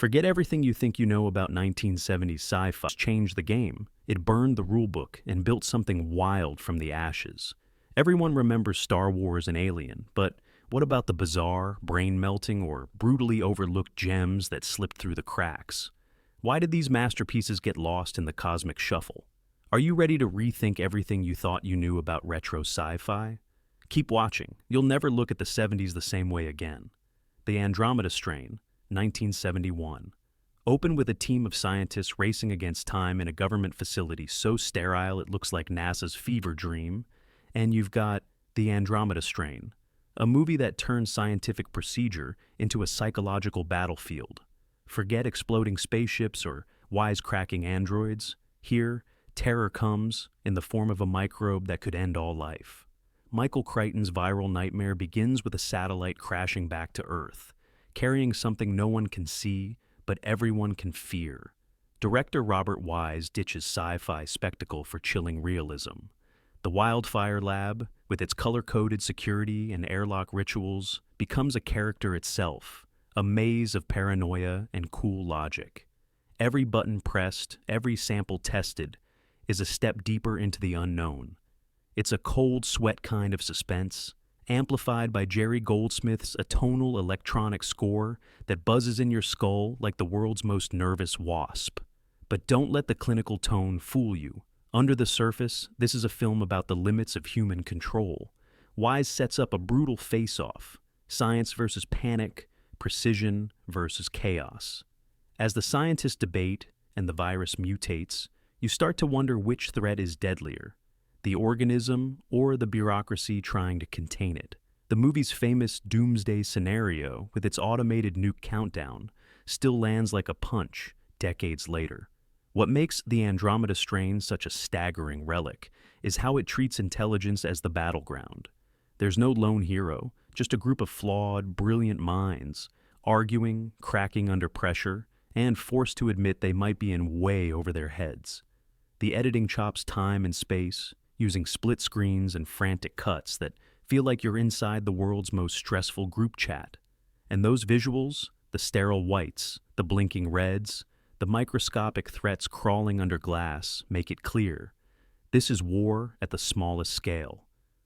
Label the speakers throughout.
Speaker 1: Forget everything you think you know about 1970s sci-fi. Changed the game. It burned the rulebook and built something wild from the ashes. Everyone remembers Star Wars and Alien, but what about the bizarre, brain-melting, or brutally overlooked gems that slipped through the cracks? Why did these masterpieces get lost in the cosmic shuffle? Are you ready to rethink everything you thought you knew about retro sci-fi? Keep watching. You'll never look at the 70s the same way again. The Andromeda Strain, 1971. Open with a team of scientists racing against time in a government facility so sterile it looks like NASA's fever dream. And you've got The Andromeda Strain, a movie that turns scientific procedure into a psychological battlefield. Forget exploding spaceships or wisecracking androids. Here, terror comes in the form of a microbe that could end all life. Michael Crichton's viral nightmare begins with a satellite crashing back to Earth, carrying something no one can see, but everyone can fear. Director Robert Wise ditches sci-fi spectacle for chilling realism. The Wildfire Lab, with its color-coded security and airlock rituals, becomes a character itself, a maze of paranoia and cool logic. Every button pressed, every sample tested, is a step deeper into the unknown. It's a cold sweat kind of suspense, amplified by Jerry Goldsmith's atonal electronic score that buzzes in your skull like the world's most nervous wasp. But don't let the clinical tone fool you. Under the surface, this is a film about the limits of human control. Wise sets up a brutal face-off, science versus panic, precision versus chaos. As the scientists debate and the virus mutates, you start to wonder which threat is deadlier, the organism or the bureaucracy trying to contain it. The movie's famous doomsday scenario, with its automated nuke countdown, still lands like a punch decades later. What makes the Andromeda Strain such a staggering relic is how it treats intelligence as the battleground. There's no lone hero, just a group of flawed, brilliant minds, arguing, cracking under pressure, and forced to admit they might be in way over their heads. The editing chops time and space, using split screens and frantic cuts that feel like you're inside the world's most stressful group chat. And those visuals, the sterile whites, the blinking reds, the microscopic threats crawling under glass, make it clear. This is war at the smallest scale.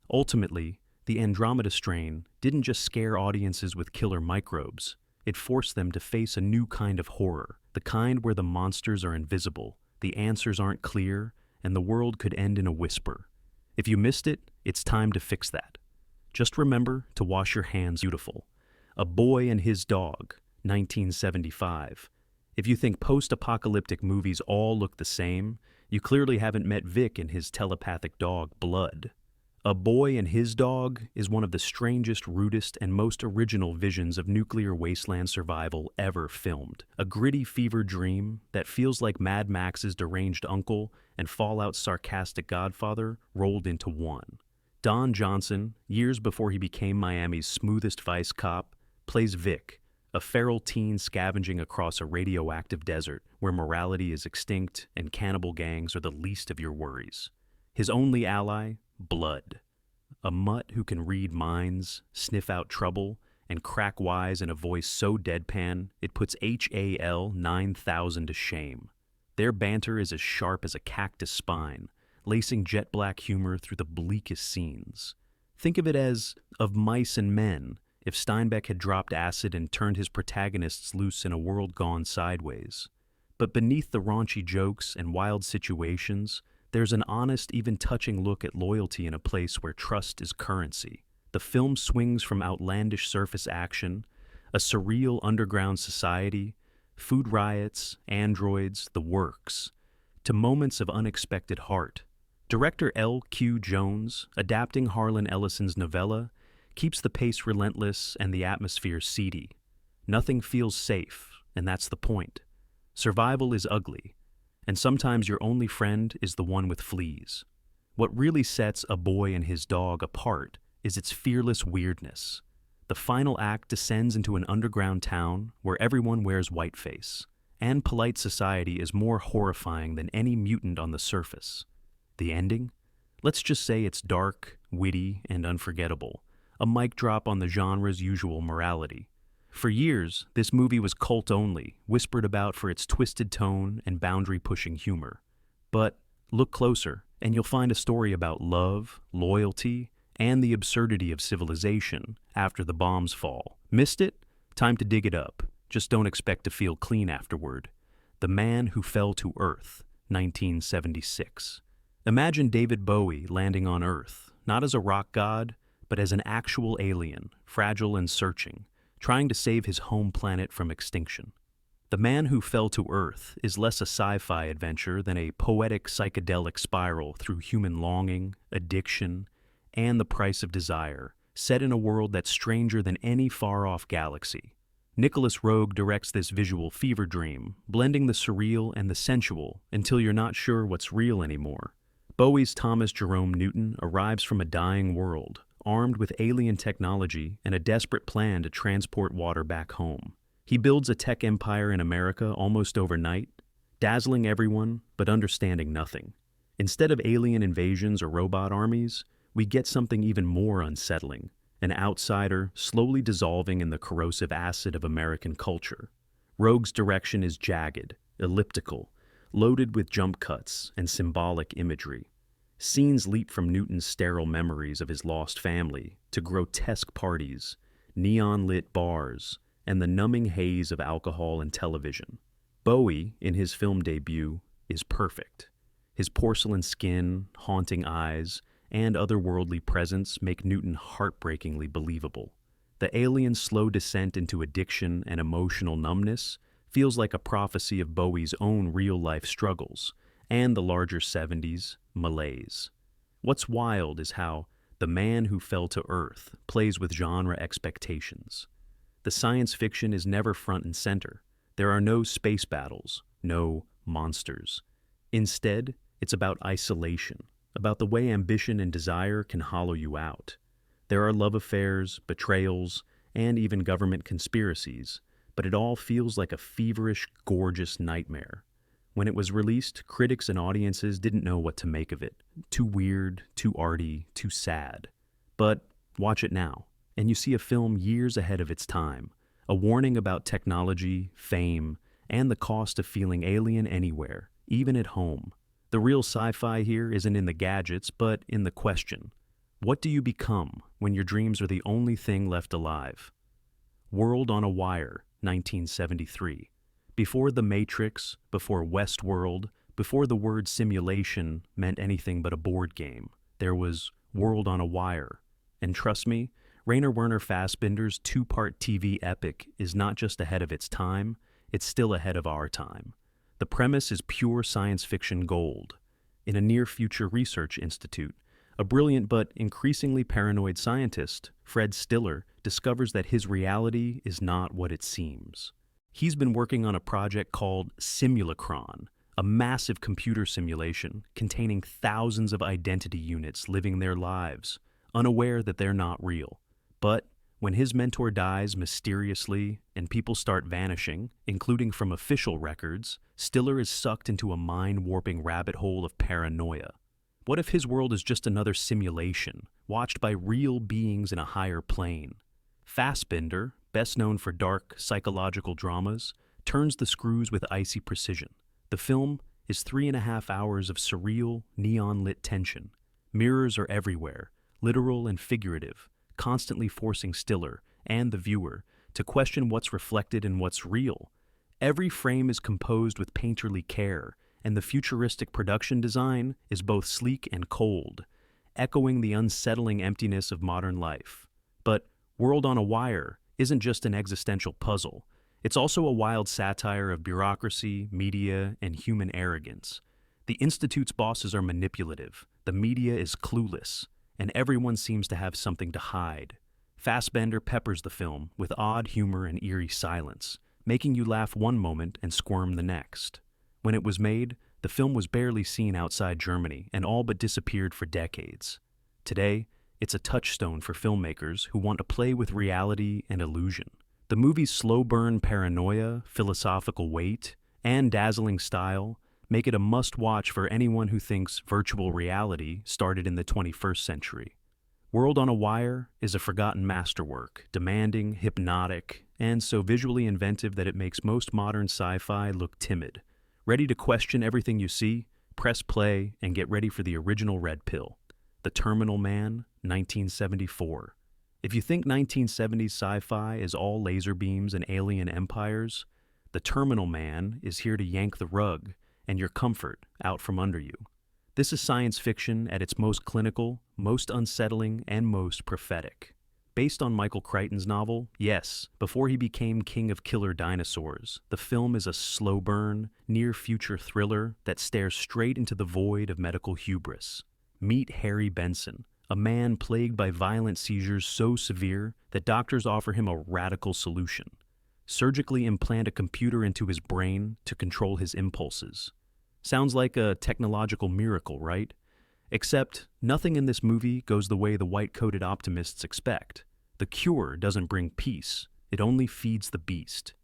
Speaker 1: Ultimately, the Andromeda Strain didn't just scare audiences with killer microbes. It forced them to face a new kind of horror, the kind where the monsters are invisible, the answers aren't clear, and the world could end in a whisper. If you missed it, it's time to fix that. Just remember to wash your hands. Beautiful. A Boy and His Dog, 1975. If you think post-apocalyptic movies all look the same, you clearly haven't met Vic and his telepathic dog, Blood. A Boy and His Dog is one of the strangest, rudest, and most original visions of nuclear wasteland survival ever filmed. A gritty fever dream that feels like Mad Max's deranged uncle and Fallout's sarcastic godfather rolled into one. Don Johnson, years before he became Miami's smoothest vice cop, plays Vic, a feral teen scavenging across a radioactive desert where morality is extinct and cannibal gangs are the least of your worries. His only ally, Blood, a mutt who can read minds, sniff out trouble, and crack wise in a voice so deadpan it puts HAL 9000 to shame. Their banter is as sharp as a cactus spine, lacing jet black humor through the bleakest scenes. Think of it as Of Mice and Men, if Steinbeck had dropped acid and turned his protagonists loose in a world gone sideways. But beneath the raunchy jokes and wild situations, there's an honest, even touching look at loyalty in a place where trust is currency. The film swings from outlandish surface action, a surreal underground society, food riots, androids, the works, to moments of unexpected heart. Director L.Q. Jones, adapting Harlan Ellison's novella, keeps the pace relentless and the atmosphere seedy. Nothing feels safe, and that's the point. Survival is ugly, and sometimes your only friend is the one with fleas. What really sets A Boy and His Dog apart is its fearless weirdness. The final act descends into an underground town where everyone wears whiteface, and polite society is more horrifying than any mutant on the surface. The ending? Let's just say it's dark, witty, and unforgettable, a mic drop on the genre's usual morality. For years, this movie was cult only, whispered about for its twisted tone and boundary-pushing humor. But look closer, and you'll find a story about love, loyalty, and the absurdity of civilization after the bombs fall. Missed it? Time to dig it up. Just don't expect to feel clean afterward. The Man Who Fell to Earth, 1976. Imagine David Bowie landing on Earth, not as a rock god, but as an actual alien, fragile and searching, trying to save his home planet from extinction. The Man Who Fell to Earth is less a sci-fi adventure than a poetic psychedelic spiral through human longing, addiction, and the price of desire, set in a world that's stranger than any far-off galaxy. Nicholas Roeg directs this visual fever dream, blending the surreal and the sensual until you're not sure what's real anymore. Bowie's Thomas Jerome Newton arrives from a dying world, armed with alien technology and a desperate plan to transport water back home. He builds a tech empire in America almost overnight, dazzling everyone but understanding nothing. Instead of alien invasions or robot armies, we get something even more unsettling, an outsider slowly dissolving in the corrosive acid of American culture. Roeg's direction is jagged, elliptical, loaded with jump cuts and symbolic imagery. Scenes leap from Newton's sterile memories of his lost family to grotesque parties, neon-lit bars, and the numbing haze of alcohol and television. Bowie, in his film debut, is perfect. His porcelain skin, haunting eyes, and otherworldly presence make Newton heartbreakingly believable. The alien's slow descent into addiction and emotional numbness feels like a prophecy of Bowie's own real-life struggles and the larger 70s malaise. What's wild is how The Man Who Fell to Earth plays with genre expectations. The science fiction is never front and center. There are no space battles, no monsters. Instead, it's about isolation, about the way ambition and desire can hollow you out. There are love affairs, betrayals, and even government conspiracies, but it all feels like a feverish, gorgeous nightmare. When it was released, critics and audiences didn't know what to make of it. Too weird, too arty, too sad. But watch it now, and you see a film years ahead of its time, a warning about technology, fame, and the cost of feeling alien anywhere, even at home. The real sci-fi here isn't in the gadgets, but in the question. What do you become when your dreams are the only thing left alive? World on a Wire, 1973. Before The Matrix, before Westworld, before the word simulation meant anything but a board game, there was World on a Wire. And trust me, Rainer Werner Fassbinder's two-part TV epic is not just ahead of its time, it's still ahead of our time. The premise is pure science fiction gold. In a near-future research institute, a brilliant but increasingly paranoid scientist, Fred Stiller, discovers that his reality is not what it seems. He's been working on a project called Simulacron, a massive computer simulation containing thousands of identity units living their lives, unaware that they're not real. But when his mentor dies mysteriously and people start vanishing, including from official records, Stiller is sucked into a mind-warping rabbit hole of paranoia. What if his world is just another simulation, watched by real beings in a higher plane? Fassbinder, best known for dark, psychological dramas, turns the screws with icy precision. The film is 3.5 hours of surreal, neon-lit tension. Mirrors are everywhere, literal and figurative, constantly forcing Stiller and the viewer to question what's reflected and what's real. Every frame is composed with painterly care, and the futuristic production design is both sleek and cold, echoing the unsettling emptiness of modern life. But World on a Wire isn't just an existential puzzle. It's also a wild satire of bureaucracy, media, and human arrogance. The Institute's bosses are manipulative, the media is clueless, and everyone seems to have something to hide. Fassbinder peppers the film with odd humor and eerie silence, making you laugh one moment and squirm the next. When it was made, the film was barely seen outside Germany and all but disappeared for decades. Today, it's a touchstone for filmmakers who want to play with reality and illusion. The movie's slow-burn paranoia, philosophical weight, and dazzling style make it a must-watch for anyone who thinks virtual reality started in the 21st century. World on a Wire is a forgotten masterwork, demanding, hypnotic, and so visually inventive that it makes most modern sci-fi look timid. Ready to question everything you see? Press play and get ready for the original red pill. The Terminal Man, 1974. If you think 1970s sci-fi is all laser beams and alien empires, The Terminal Man is here to yank the rug and your comfort out from under you. This is science fiction at its most clinical, most unsettling, and most prophetic. Based on Michael Crichton's novel, yes, before he became king of killer dinosaurs, the film is a slow burn, near-future thriller that stares straight into the void of medical hubris. Meet Harry Benson, a man plagued by violent seizures so severe that doctors offer him a radical solution: surgically implant a computer into his brain to control his impulses. Sounds like a technological miracle, right? Except nothing in this movie goes the way the white-coated optimists expect. The cure doesn't bring peace, it only feeds the beast.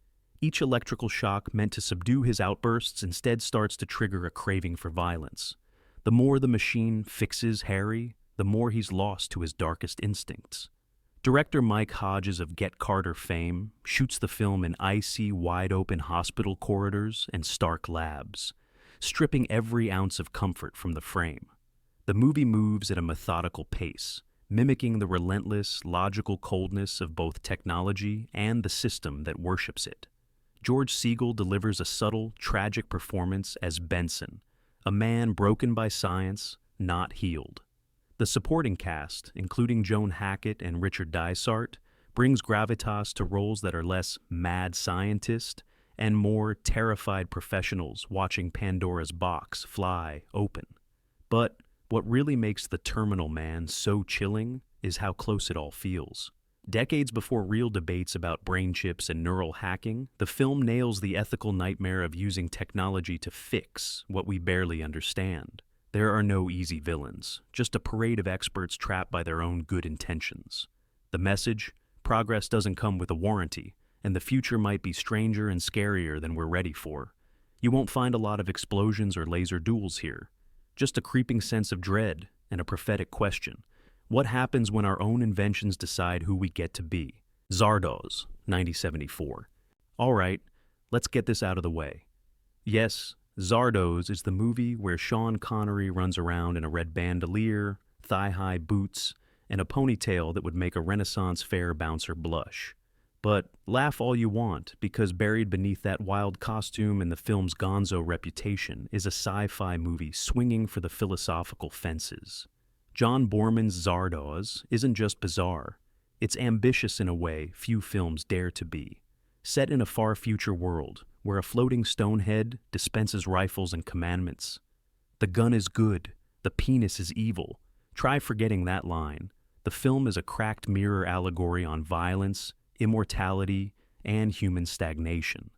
Speaker 1: Each electrical shock meant to subdue his outbursts instead starts to trigger a craving for violence. The more the machine fixes Harry, the more he's lost to his darkest instincts. Director Mike Hodges of Get Carter fame shoots the film in icy, wide-open hospital corridors and stark labs, stripping every ounce of comfort from the frame. The movie moves at a methodical pace, mimicking the relentless, logical coldness of both technology and the system that worships it. George Segal delivers a subtle, tragic performance as Benson, a man broken by science, not healed. The supporting cast, including Joan Hackett and Richard Dysart, brings gravitas to roles that are less mad scientist and more terrified professionals watching Pandora's box fly open. But what really makes The Terminal Man so chilling is how close it all feels. Decades before real debates about brain chips and neural hacking, the film nails the ethical nightmare of using technology to fix what we barely understand. There are no easy villains, just a parade of experts trapped by their own good intentions. The message? Progress doesn't come with a warranty, and the future might be stranger and scarier than we're ready for. You won't find a lot of explosions or laser duels here, just a creeping sense of dread and a prophetic question. What happens when our own inventions decide who we get to be? Zardoz, 1974. All right, let's get this out of the way. Yes, Zardoz is the movie where Sean Connery runs around in a red bandolier, thigh-high boots, and a ponytail that would make a Renaissance fair bouncer blush. But laugh all you want, because buried beneath that wild costume and the film's gonzo reputation is a sci-fi movie swinging for the philosophical fences. John Borman's Zardoz isn't just bizarre, it's ambitious in a way few films dare to be. Set in a far future world, where a floating stonehead dispenses rifles and commandments. The gun is good, the penis is evil. Try forgetting that line. The film is a cracked mirror allegory on violence, immortality, and human stagnation.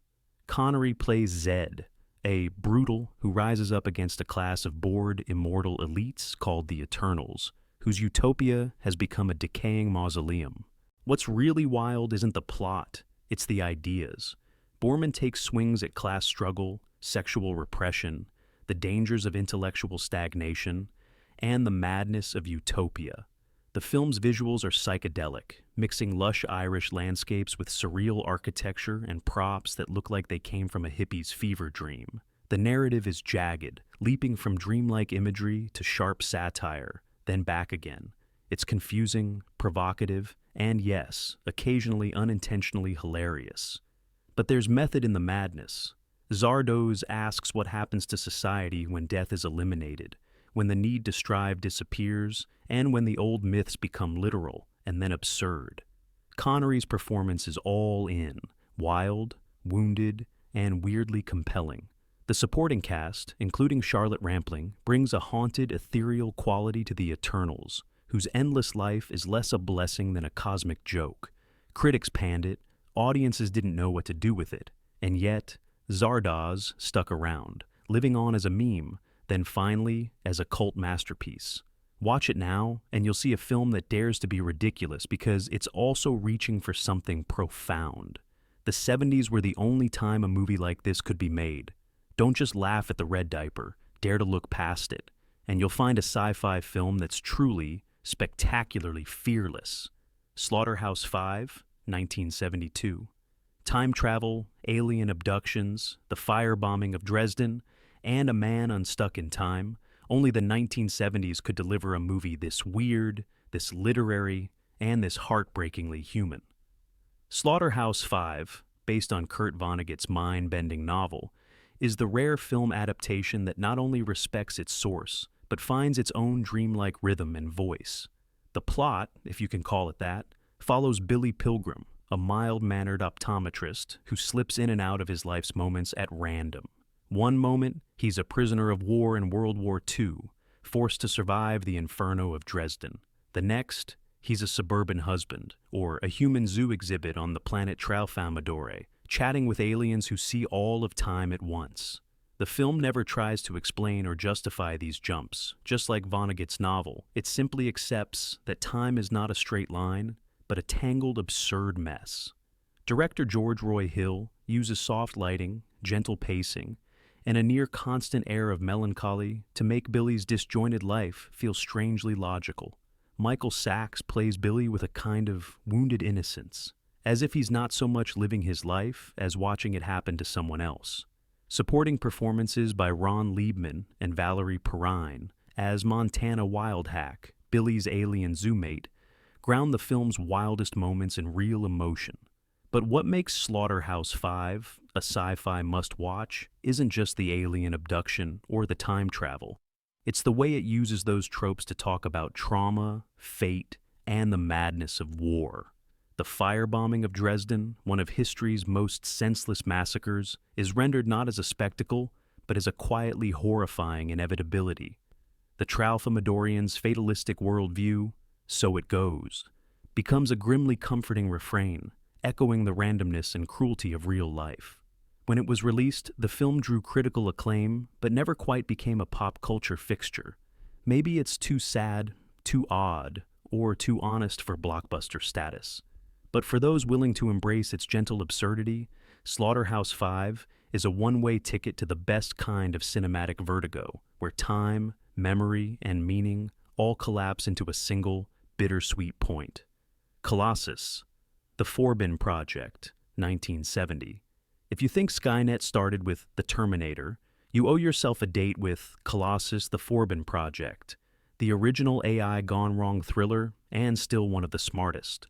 Speaker 1: Connery plays Zed, a brutal who rises up against a class of bored, immortal elites called the Eternals, whose utopia has become a decaying mausoleum. What's really wild isn't the plot, it's the ideas. Borman takes swings at class struggle, sexual repression, the dangers of intellectual stagnation, and the madness of utopia. The film's visuals are psychedelic, mixing lush Irish landscapes with surreal architecture and props that look like they came from a hippie's fever dream. The narrative is jagged, leaping from dreamlike imagery to sharp satire, then back again. It's confusing, provocative, and yes, occasionally unintentionally hilarious. But there's method in the madness. Zardoz asks what happens to society when death is eliminated, when the need to strive disappears, and when the old myths become literal and then absurd. Connery's performance is all in, wild, wounded, and weirdly compelling. The supporting cast, including Charlotte Rampling, brings a haunted, ethereal quality to the Eternals, whose endless life is less a blessing than a cosmic joke. Critics panned it, audiences didn't know what to do with it, and yet Zardoz stuck around, living on as a meme, then finally as a cult masterpiece. Watch it now, and you'll see a film that dares to be ridiculous because it's also reaching for something profound. The 70s were the only time a movie like this could be made. Don't just laugh at the red diaper, dare to look past it, and you'll find a sci-fi film that's truly spectacularly fearless. Slaughterhouse 5, 1972. Time travel, alien abductions, the firebombing of Dresden, and a man unstuck in time. Only the 1970s could deliver a movie this weird, this literary, and this heartbreakingly human. Slaughterhouse 5, based on Kurt Vonnegut's mind-bending novel, is the rare film adaptation that not only respects its source, but finds its own dreamlike rhythm and voice. The plot, if you can call it that, follows Billy Pilgrim, a mild-mannered optometrist who slips in and out of his life's moments at random. One moment, he's a prisoner of war in World War II, forced to survive the inferno of Dresden. The next, he's a suburban husband, or a human zoo exhibit on the planet Tralfamadore, chatting with aliens who see all of time at once. The film never tries to explain or justify these jumps. Just like Vonnegut's novel, it simply accepts that time is not a straight line, but a tangled, absurd mess. Director George Roy Hill uses soft lighting, gentle pacing, and a near-constant air of melancholy to make Billy's disjointed life feel strangely logical. Michael Sachs plays Billy with a kind of wounded innocence, as if he's not so much living his life as watching it happen to someone else. Supporting performances by Ron Liebman and Valerie Perrine as Montana Wildhack, Billy's alien zoo-mate, ground the film's wildest moments in real emotion. But what makes Slaughterhouse 5 a sci-fi must-watch isn't just the alien abduction or the time travel. It's the way it uses those tropes to talk about trauma, fate, and the madness of war. The firebombing of Dresden, one of history's most senseless massacres, is rendered not as a spectacle, but as a quietly horrifying inevitability. The Tralfamadorians' fatalistic worldview, "so it goes," becomes a grimly comforting refrain, echoing the randomness and cruelty of real life. When it was released, the film drew critical acclaim, but never quite became a pop culture fixture. Maybe it's too sad, too odd, or too honest for blockbuster status. But for those willing to embrace its gentle absurdity, Slaughterhouse 5 is a one-way ticket to the best kind of cinematic vertigo, where time, memory, and meaning all collapse into a single, bittersweet point. Colossus, The Forbin Project, 1970. If you think Skynet started with The Terminator, you owe yourself a date with Colossus, The Forbin Project, the original AI gone wrong thriller, and still one of the smartest.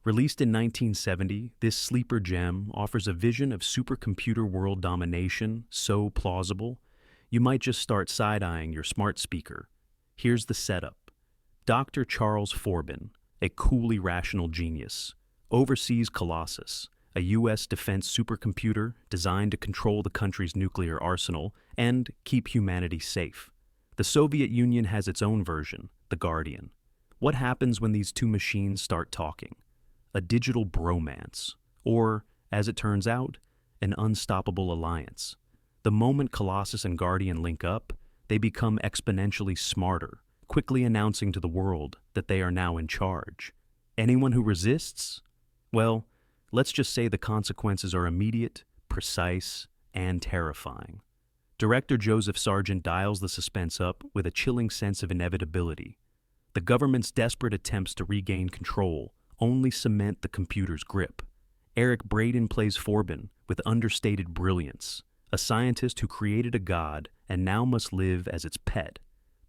Speaker 1: Released in 1970, this sleeper gem offers a vision of supercomputer world domination so plausible, you might just start side-eyeing your smart speaker. Here's the setup. Dr. Charles Forbin, a coolly rational genius, oversees Colossus, a U.S. defense supercomputer designed to control the country's nuclear arsenal and keep humanity safe. The Soviet Union has its own version, the Guardian. What happens when these two machines start talking? A digital bromance, or, as it turns out, an unstoppable alliance. The moment Colossus and Guardian link up, they become exponentially smarter, quickly announcing to the world that they are now in charge. Anyone who resists? Well, let's just say the consequences are immediate, precise, and terrifying. Director Joseph Sargent dials the suspense up with a chilling sense of inevitability. The government's desperate attempts to regain control only cement the computer's grip. Eric Braeden plays Forbin with understated brilliance, a scientist who created a god and now must live as its pet.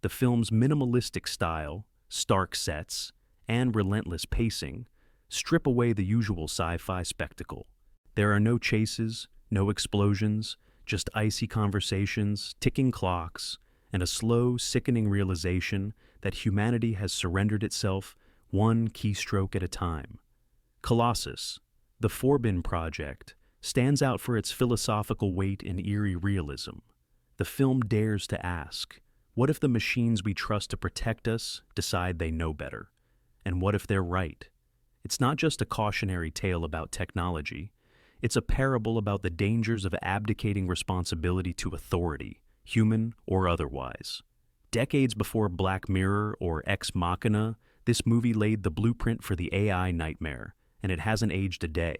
Speaker 1: The film's minimalistic style, stark sets, and relentless pacing strip away the usual sci-fi spectacle. There are no chases, no explosions, just icy conversations, ticking clocks, and a slow, sickening realization that humanity has surrendered itself one keystroke at a time. Colossus, The Forbin Project, stands out for its philosophical weight and eerie realism. The film dares to ask, what if the machines we trust to protect us decide they know better? And what if they're right? It's not just a cautionary tale about technology. It's a parable about the dangers of abdicating responsibility to authority, human or otherwise. Decades before Black Mirror or Ex Machina, this movie laid the blueprint for the AI nightmare, and it hasn't aged a day.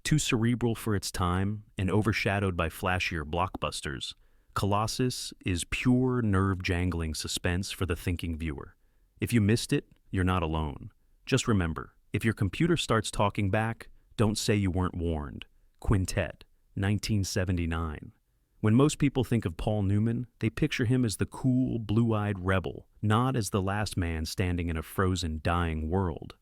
Speaker 1: Too cerebral for its time and overshadowed by flashier blockbusters, Colossus is pure nerve-jangling suspense for the thinking viewer. If you missed it, you're not alone. Just remember, if your computer starts talking back, don't say you weren't warned. Quintet, 1979. When most people think of Paul Newman, they picture him as the cool, blue-eyed rebel, not as the last man standing in a frozen, dying world.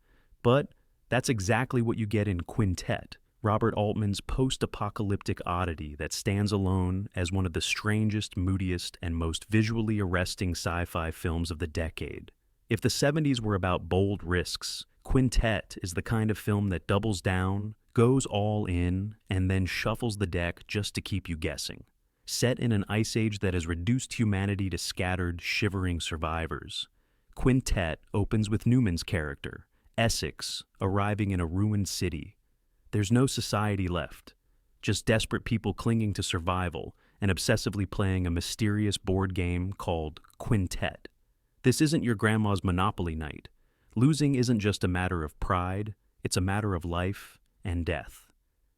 Speaker 1: But that's exactly what you get in Quintet, Robert Altman's post-apocalyptic oddity that stands alone as one of the strangest, moodiest, and most visually arresting sci-fi films of the decade. If the 70s were about bold risks, Quintet is the kind of film that doubles down, goes all in, and then shuffles the deck just to keep you guessing. Set in an ice age that has reduced humanity to scattered, shivering survivors, Quintet opens with Newman's character, Essex, arriving in a ruined city. There's no society left, just desperate people clinging to survival and obsessively playing a mysterious board game called Quintet. This isn't your grandma's Monopoly night. Losing isn't just a matter of pride, it's a matter of life and death.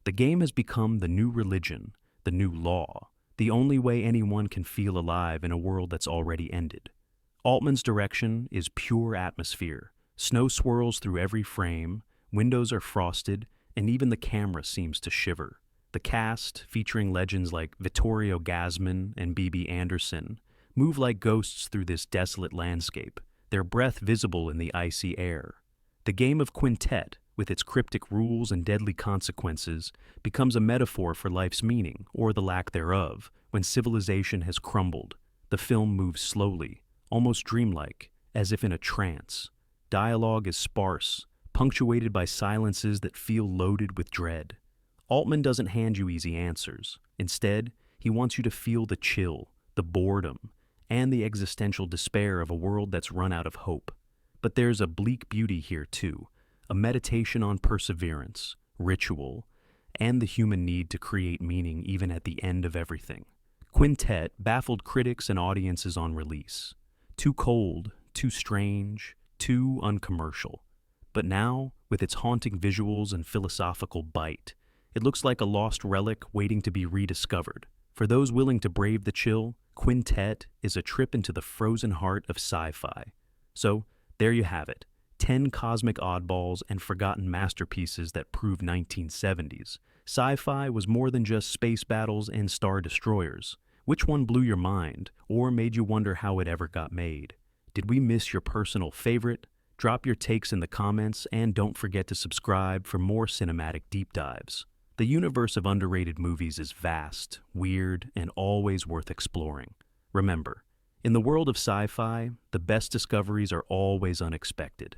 Speaker 1: The game has become the new religion, the new law, the only way anyone can feel alive in a world that's already ended. Altman's direction is pure atmosphere. Snow swirls through every frame, windows are frosted, and even the camera seems to shiver. The cast, featuring legends like Vittorio Gassman and B.B. Anderson, move like ghosts through this desolate landscape, their breath visible in the icy air. The game of Quintet, with its cryptic rules and deadly consequences, becomes a metaphor for life's meaning, or the lack thereof, when civilization has crumbled. The film moves slowly, almost dreamlike, as if in a trance. Dialogue is sparse, punctuated by silences that feel loaded with dread. Altman doesn't hand you easy answers. Instead, he wants you to feel the chill, the boredom, and the existential despair of a world that's run out of hope. But there's a bleak beauty here too, a meditation on perseverance, ritual, and the human need to create meaning even at the end of everything. Quintet baffled critics and audiences on release. Too cold, too strange, too uncommercial. But now, with its haunting visuals and philosophical bite, it looks like a lost relic waiting to be rediscovered. For those willing to brave the chill, Quintet is a trip into the frozen heart of sci-fi. So, there you have it. 10 cosmic oddballs and forgotten masterpieces that prove 1970s. Sci-fi was more than just space battles and star destroyers. Which one blew your mind, or made you wonder how it ever got made? Did we miss your personal favorite? Drop your takes in the comments, and don't forget to subscribe for more cinematic deep dives. The universe of underrated movies is vast, weird, and always worth exploring. Remember, in the world of sci-fi, the best discoveries are always unexpected.